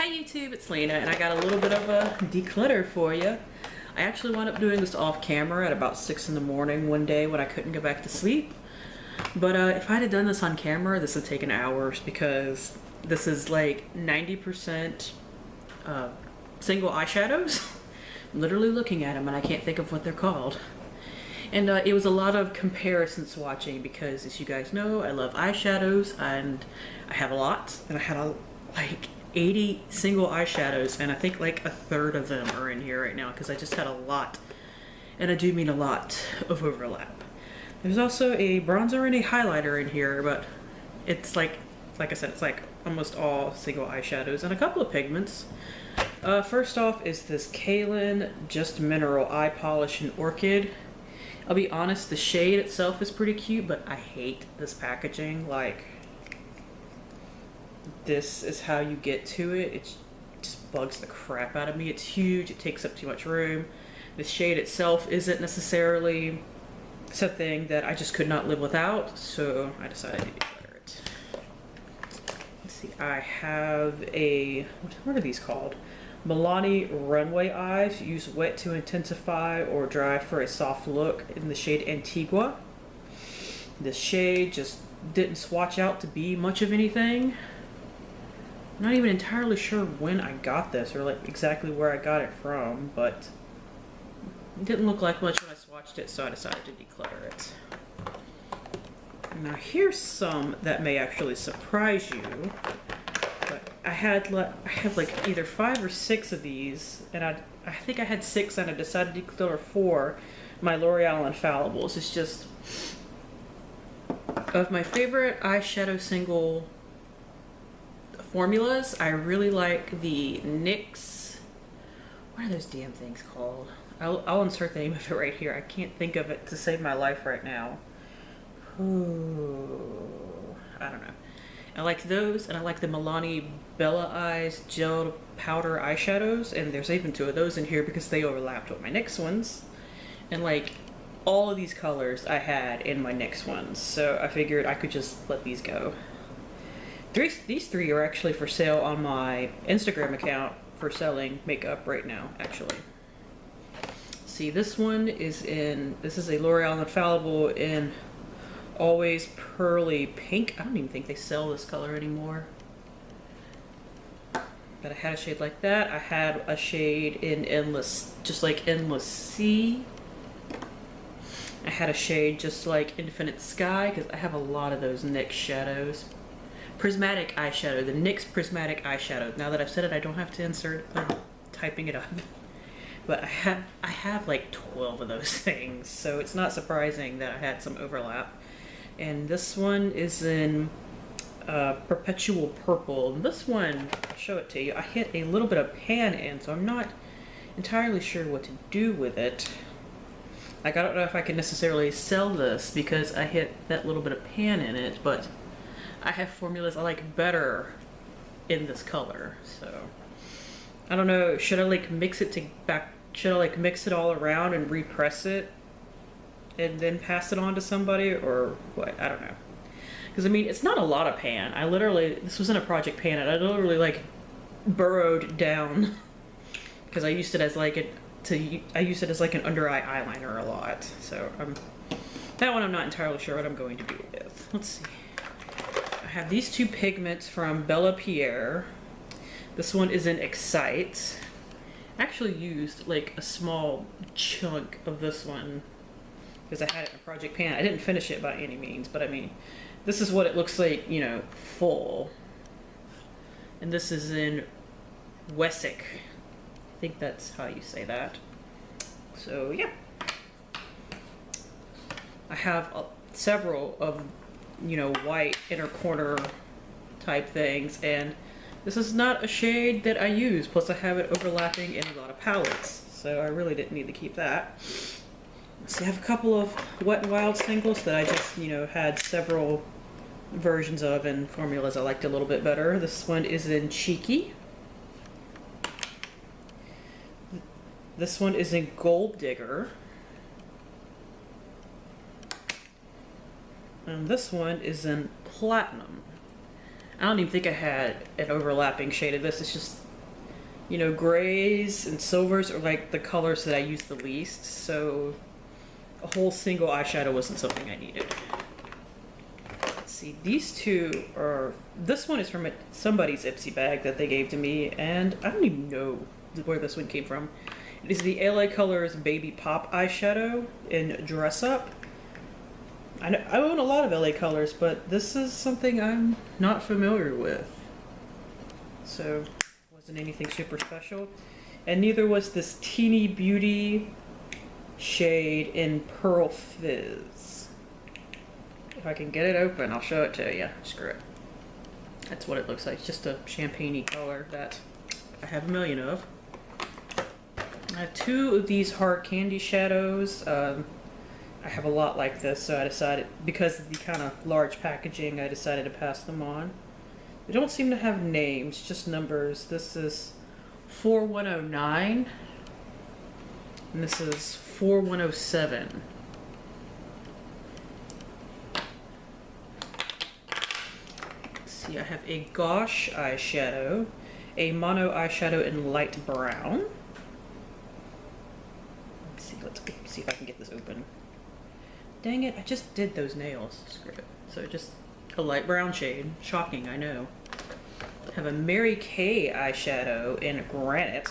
Hi YouTube, it's Lena, and I got a little bit of a declutter for you. I actually wound up doing this off camera at about 6 in the morning one day when I couldn't go back to sleep. But if I'd have done this on camera, this would have taken hours because this is like 90% single eyeshadows. I'm literally looking at them and I can't think of what they're called. And it was a lot of comparison swatching because, as you guys know, I love eyeshadows and I have a lot. And I had like 80 single eyeshadows, and I think like a third of them are in here right now because I just had a lot. And I do mean a lot of overlap. There's also a bronzer and a highlighter in here, but it's like I said, it's like almost all single eyeshadows and a couple of pigments. First off is this Kaylin Just Mineral Eye Polish in Orchid. I'll be honest, the shade itself is pretty cute, but I hate this packaging. Like, this is how you get to it. It just bugs the crap out of me. It's huge, it takes up too much room. The shade itself isn't necessarily something that I just could not live without, so I decided to declutter it. Let's see, I have a, what are these called? Milani Runway Eyes. Use wet to intensify or dry for a soft look in the shade Antigua. This shade just didn't swatch out to be much of anything. I'm not even entirely sure when I got this or like exactly where I got it from, but it didn't look like much when I swatched it, so I decided to declutter it. Now here's some that may actually surprise you. I have like either 5 or 6 of these, and I think I had 6 and I decided to declutter 4. My L'Oreal Infallibles. It's just, of my favorite eyeshadow single formulas, I really like the NYX, what are those damn things called? I'll insert the name of it right here. I can't think of it to save my life right now. Ooh, I don't know. I like those, and I like the Milani Bella Eyes Gel Powder Eyeshadows, and there's even 2 of those in here because they overlapped with my NYX ones. And like, all of these colors I had in my NYX ones, so I figured I could just let these go. These 3 are actually for sale on my Instagram account for selling makeup right now, actually. See, this one is this is a L'Oreal Infallible in Always Pearly Pink. I don't even think they sell this color anymore. But I had a shade like that. I had a shade in Endless, just like Endless Sea. I had a shade just like Infinite Sky, because I have a lot of those NYX shadows. Prismatic eyeshadow, the NYX Prismatic eyeshadow. Now that I've said it, I don't have to insert typing it up. But I have like 12 of those things, so it's not surprising that I had some overlap. And this one is in Perpetual Purple. And this one, I'll show it to you. I hit a little bit of pan in, so I'm not entirely sure what to do with it. Like, I don't know if I can necessarily sell this because I hit that little bit of pan in it, but I have formulas I like better in this color, so I don't know. Should I like mix it should I like mix it all around and repress it and then pass it on to somebody, or what? I don't know. Because I mean, it's not a lot of pan. This wasn't a project pan, and I literally like burrowed down because I used it as like an under eye eyeliner a lot. So that one I'm not entirely sure what I'm going to do with. Let's see. I have these 2 pigments from Bella Pierre. This one is in Excite. I actually used like a small chunk of this one because I had it in a project pan. I didn't finish it by any means, but I mean, this is what it looks like, you know, full. And this is in Wessick. I think that's how you say that. So yeah. I have several of, you know, white inner corner type things, and this is not a shade that I use, plus I have it overlapping in a lot of palettes, so I really didn't need to keep that. So I have a couple of Wet n Wild singles that I just, you know, had several versions of and formulas I liked a little bit better. This one is in Cheeky. This one is in Gold Digger. And this one is in Platinum. I don't even think I had an overlapping shade of this. It's just You know, grays and silvers are like the colors that I use the least, so a whole single eyeshadow wasn't something I needed. Let's see, these two are, this one is from somebody's Ipsy bag that they gave to me, and I don't even know where this one came from. It is the LA Colors Baby Pop eyeshadow in Dress Up. I own a lot of LA Colors, but this is something I'm not familiar with. So, wasn't anything super special. And neither was this Teeny Beauty shade in Pearl Fizz. If I can get it open, I'll show it to you. Screw it. That's what it looks like. It's just a champagne-y color that I have a million of. I have two of these hard candy shadows. I have a lot like this, so I decided, because of the kind of large packaging, I decided to pass them on. They don't seem to have names, just numbers. This is 4109, and this is 4107. Let's see, I have a Gouache eyeshadow, a mono eyeshadow in light brown. Let's see if I can get this open. Dang it, I just did those nails. Screw it. So just a light brown shade. Shocking, I know. I have a Mary Kay eyeshadow in Granite.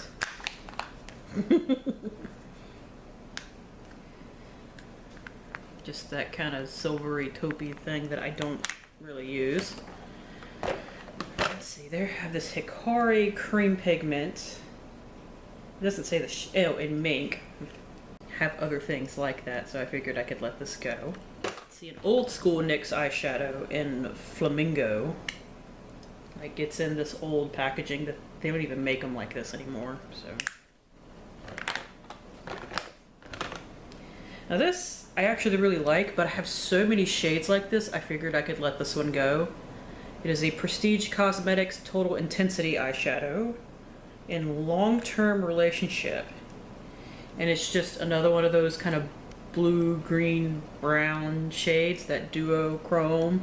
Just that kind of silvery taupey thing that I don't really use. Let's see, there I have this Hikari cream pigment. It doesn't say the oh, in mink. Have other things like that, so I figured I could let this go. See, an old school NYX eyeshadow in Flamingo. Like, it's in this old packaging that they don't even make them like this anymore, so. Now this, I actually really like, but I have so many shades like this, I figured I could let this one go. It is a Prestige Cosmetics Total Intensity eyeshadow in Long-Term Relationship. And it's just another one of those kind of blue, green, brown shades, that duochrome.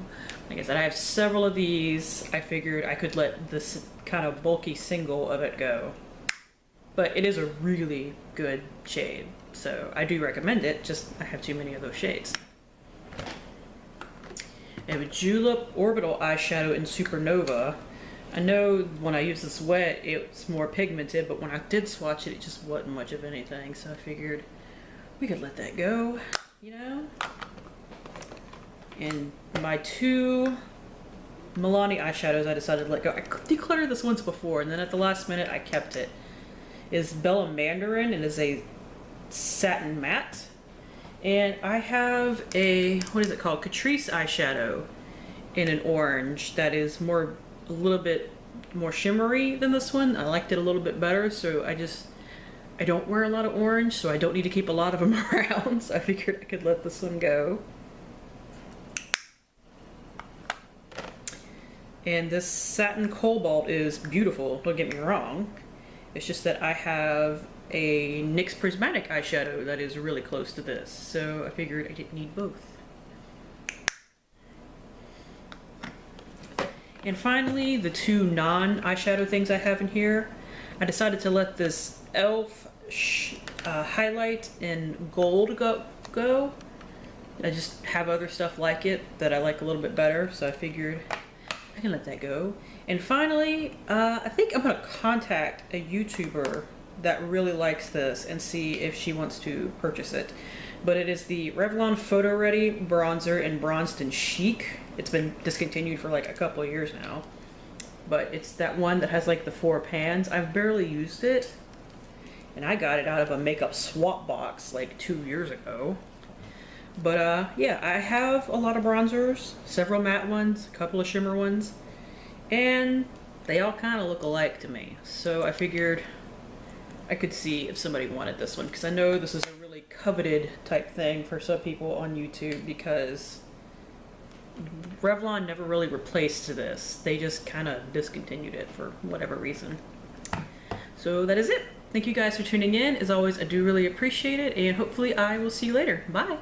Like I said, I have several of these. I figured I could let this kind of bulky single of it go. But it is a really good shade, so I do recommend it, just I have too many of those shades. I have a Julep Orbital eyeshadow in Supernova. I know when I use this wet, it's more pigmented, but when I did swatch it, it just wasn't much of anything, so I figured we could let that go, you know? And my two Milani eyeshadows I decided to let go. I decluttered this once before, and then at the last minute I kept it. Is Bella Mandarin, and is a satin matte. And I have a, what is it called? Catrice eyeshadow in an orange that is more, a little bit more shimmery than this one. I liked it a little bit better, so I don't wear a lot of orange, so I don't need to keep a lot of them around, so I figured I could let this one go. And this satin cobalt is beautiful, don't get me wrong. It's just that I have a NYX prismatic eyeshadow that is really close to this, so I figured I didn't need both. And finally, the two non-eyeshadow things I have in here. I decided to let this e.l.f. highlight in gold go. I just have other stuff like it that I like a little bit better, so I figured I can let that go. And finally, I think I'm gonna contact a YouTuber that really likes this and see if she wants to purchase it. But it is the Revlon Photo Ready bronzer in Bronzed and Chic. It's been discontinued for like a couple of years now. But it's that one that has like the 4 pans. I've barely used it. And I got it out of a makeup swap box like 2 years ago. But yeah, I have a lot of bronzers, several matte ones, a couple of shimmer ones. And they all kind of look alike to me. So I figured I could see if somebody wanted this one, because I know this is a really coveted type thing for some people on YouTube, because Revlon never really replaced this. They just kind of discontinued it for whatever reason. So that is it. Thank you guys for tuning in. As always, I do really appreciate it, and hopefully I will see you later. Bye!